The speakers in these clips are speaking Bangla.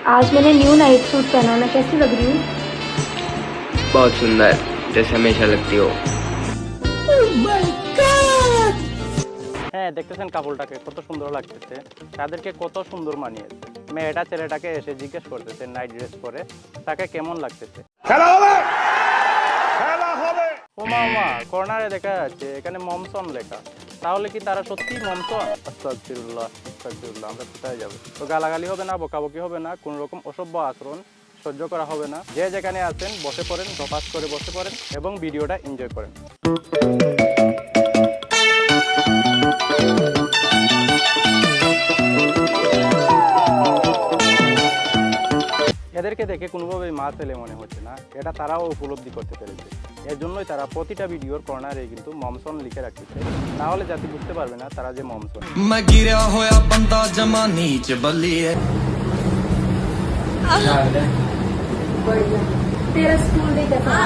आज मैंने न्यू नाइट सूट पहना, मैं कैसी लग रही हूँ? बहुत सुंदर, जैसे हमेशा लगती हो। হ্যাঁ, দেখতেছেন কাপড়টাকে কত সুন্দর লাগতেছে, তাদেরকে কত সুন্দর মানিয়েছে। মেয়েটা ছেলেটাকে এসে জিজ্ঞেস করতেছে নাইট ড্রেস পরে তাকে কেমন লাগতেছে। ওমা ওমা, কর্নারে দেখা যাচ্ছে এখানে মমসন লেখা, তাহলে কি তারা সত্যি মমসন? আস্তাগফিরুল্লাহ আস্তাগফিরুল্লাহ, আমরা কোথায় যাবো? তো গালাগালি হবে না, বকাবকি হবে না, কোন রকম অসভ্য আচরণ সহ্য করা হবে না। যে যেখানে আছেন বসে পড়েন, ধপাস করে বসে পড়েন এবং ভিডিওটা এনজয় করেন। এদেরকে দেখে কোনোভাবেই মা ছেলে মনে হচ্ছে না, এটা তারাও উপলব্ধি করতে পেরেছে। এর জন্যই তারা প্রতিটা ভিডিওর কর্নারে কিন্তু মমসন লিখে রাখতেছে, না হলে জাতি বুঝতে পারবে না তারা যে মমসন। तेरा स्कूल डे कैसा था?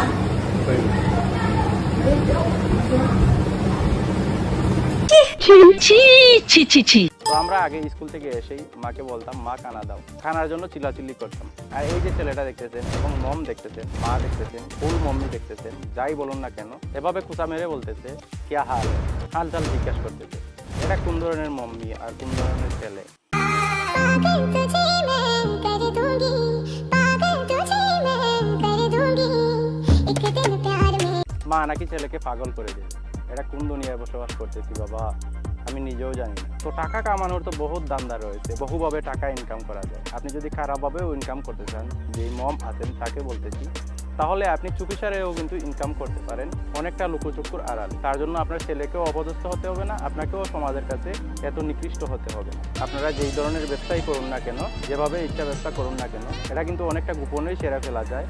তো আমরা আগে স্কুল থেকে এসেই মাকে বলতাম মা খানা দাও, খানার জন্য চিল্লাচিল্লি করতাম। আর এই যে ছেলেটা দেখতেছেন এবং মম দেখতেছেন, মা দেখতেছেন, ফুল মম্মি দেখতেছেন, যাই বলুন না কেন এভাবে কুচা মেরে বলতেছে কিয়া হাল, হাল চাল জিজ্ঞাসা করতেছে। এটা কোন ধরনের মম্মি আর কোন ধরনের ছেলে? মা নাকি ছেলেকে পাগল করে দেবে। এটা কোন দুনিয়ায় বসবাস করতেছি বাবা, আমি নিজেও জানি না। তো টাকা কামানোর তো বহুত দান্দা রয়েছে, বহুভাবে টাকা ইনকাম করা যায়। আপনি যদি খারাপভাবেও ইনকাম করতে চান, যে মম আছেন তাকে বলতেছি, তাহলে আপনি চুপিসারেও কিন্তু ইনকাম করতে পারেন, অনেকটা লুকোচুকুর আড়াল। তার জন্য আপনার ছেলেকেও অপদস্থ হতে হবে না, আপনাকেও সমাজের কাছে এত নিকৃষ্ট হতে হবে না। আপনারা যেই ধরনের ব্যবসাই করুন না কেন, যেভাবে ইচ্ছা ব্যবসা করুন না কেন, এটা কিন্তু অনেকটা গোপনেই সেরা ফেলা যায়।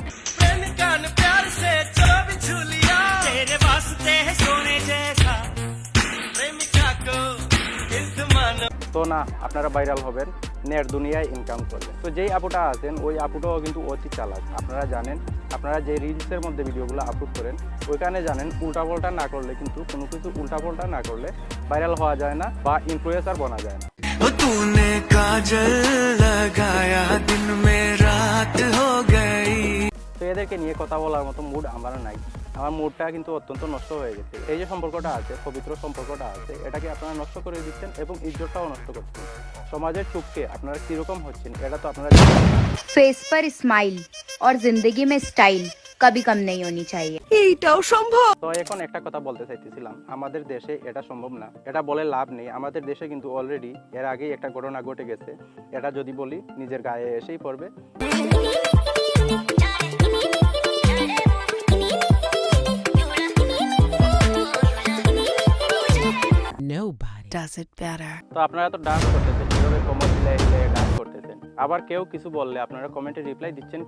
তো না, আপনারা ভাইরাল হবেন, নেট দুনিয়ায় ইনকাম করবেন। তো যেই আপুটা আছেন ওই আপুটাও কিন্তু অতি চালাক। আপনারা জানেন, আপনারা যে রিলসের মধ্যে ভিডিওগুলো আপলোড করেন ওইখানে জানেন উল্টাপাল্টা না করলে, কিন্তু কোনো কিছু উল্টাপাল্টা না করলে ভাইরাল হওয়া যায় না বা ইনফ্লুয়েন্সার বনা যায় না। तूने काजल लगाया दिन में रात हो गई। তো এদেরকে নিয়ে কথা বলার মতো মুড আমার নাই, আমার মুডটা কিন্তু অত্যন্ত নষ্ট হয়ে গেছে। এই যে সম্পর্কটা আছে, পবিত্র সম্পর্কটা আছে, এটাকে আপনারা নষ্ট করে দিচ্ছেন এবং ইজ্জতটাও নষ্ট করছেন। সমাজের চোখে আপনারা কিরকম হচ্ছেন এটা তো আপনারা জানেন। फेस पर स्माइल और जिंदगी में स्टाइल कभी कम नहीं होनी चाहिए। এইটাও সম্ভব। তো এখন একটা কথা বলতে চাইতেছিলাম, আমাদের দেশে এটা সম্ভব না, এটা বলে লাভ নেই। আমাদের দেশে কিন্তু অলরেডি এর আগেই একটা ঘটনা ঘটে গেছে, এটা যদি বলি নিজের গায়ে এসেই পড়বে। Nobody does it better. তো আপনারা তো ডান্স করতেছেন, কিভাবে কোমর হিলাই হিলাই ডান্স করতেছেন। আবার কেউ কিছু বললে আপনারা কমেন্টে রিপ্লাই দিচ্ছেন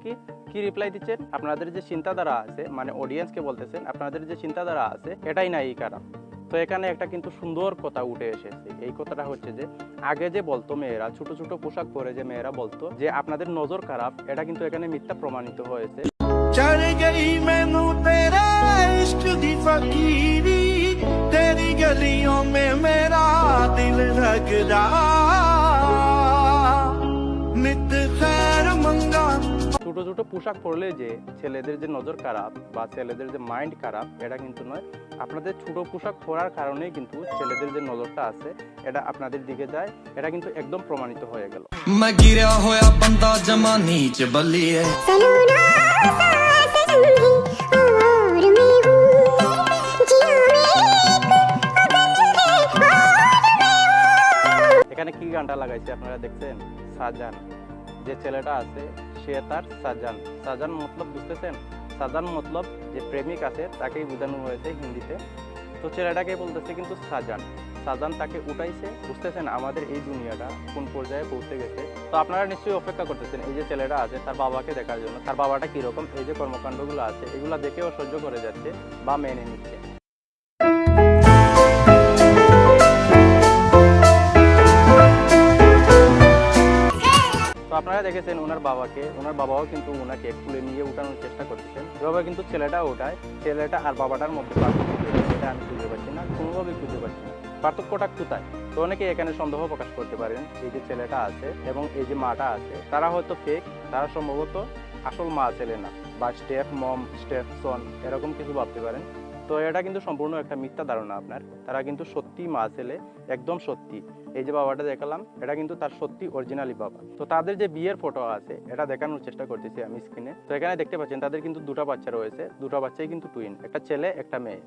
কি রিপ্লাই দিচ্ছেন? আপনাদের যে চিন্তাধারা আছে, মানে অডিয়েন্সকে বলতেছেন আপনাদের যে চিন্তাধারা আছে এটাই নাই খারাপ। তো এখানে একটা কিন্তু সুন্দর কথা উঠে এসেছে। এই কথাটা হচ্ছে যে আগে যে বলতো মেয়েরা, ছোট ছোট পোশাক পরে যে মেয়েরা বলতো যে আপনাদের নজর খারাপ, এটা কিন্তু এখানে মিথ্যা প্রমাণিত হয়েছে। चढ़ गई मैनू तेरे इश्क दी फकीरी, तेरी गलियों में मेरा दिल लगदा, नित खैर मंगा। ছোট ছোট পোশাক পরলে যে ছেলেদের যে নজর খারাপ বা ছেলেদের যে মাইন্ড খারাপ, এটা কিন্তু নয়। আপনাদের ছোট পোশাক পরার কারণেই কিন্তু ছেলেদের যে নজরটা আছে এটা আপনাদের দিকে যায়, এটা কিন্তু একদম প্রমাণিত হয়ে গেল। मैं गिरा होया बंदा जमा नीच बलिए। এখানে কি গানটা লাগাইছে আপনারা দেখছেন? সাজান। যে ছেলেটা আছে সে তার সাজান। সাজান মতলব বুঝতেছেন? সাজান মতলব যে প্রেমিক আছে তাকেই বোঝানো হয়েছে হিন্দিতে। তো ছেলেটাকে বলতেছে কিন্তু সাজান। সাজান তাকে উঠাইছে। বুঝতেছেন আমাদের এই দুনিয়াটা কোন পর্যায়ে পৌঁছে গেছে। তো আপনারা নিশ্চয়ই অপেক্ষা করতেছেন এই যে ছেলেটা আছে তার বাবাকে দেখার জন্য, তার বাবাটা কিরকম, এই যে কর্মকাণ্ডগুলো আছে এগুলো দেখেও সহ্য করে যাচ্ছে বা মেনে নিচ্ছে। তো আপনারা দেখেছেন ওনার বাবাকে, ওনার বাবাও কিন্তু ওনাকে কুলে নিয়ে উঠানোর চেষ্টা করতেছেন। এভাবে কিন্তু ছেলেটা ওঠায়, ছেলেটা আর বাবাটার মধ্যে পার্থক্য এটা আমি খুঁজে পাচ্ছি না, কোনোভাবেই খুঁজে পাচ্ছি না। পার্থক্যটা কোথায়? তো অনেকে এখানে সন্দেহ প্রকাশ করতে পারেন, এই যে ছেলেটা আছে এবং এই যে মাটা আছে, তারা হয়তো ফেক, তারা সম্ভবত আসল মা ছেলে না, বা স্টেপ মম, স্টেপ সন এরকম কিছু ভাবতে পারেন। তো এটা কিন্তু সম্পূর্ণ একটা মিথ্যা ধারণা আপনার। তারা কিন্তু সত্যি মা ছেলে, একদম সত্যি। এই যে বাবাটা দেখালাম, এটা কিন্তু তার সত্যি অরিজিনালি বাবা। তো তাদের যে বিয়ের ফটো আছে, এটা দেখানোর চেষ্টা করতেছি আমি স্ক্রিনে। তো এখানে দেখতে পাচ্ছেন তাদের কিন্তু দুটো বাচ্চা রয়েছে, দুটো বাচ্চাই কিন্তু টুইন, একটা ছেলে একটা মেয়ে।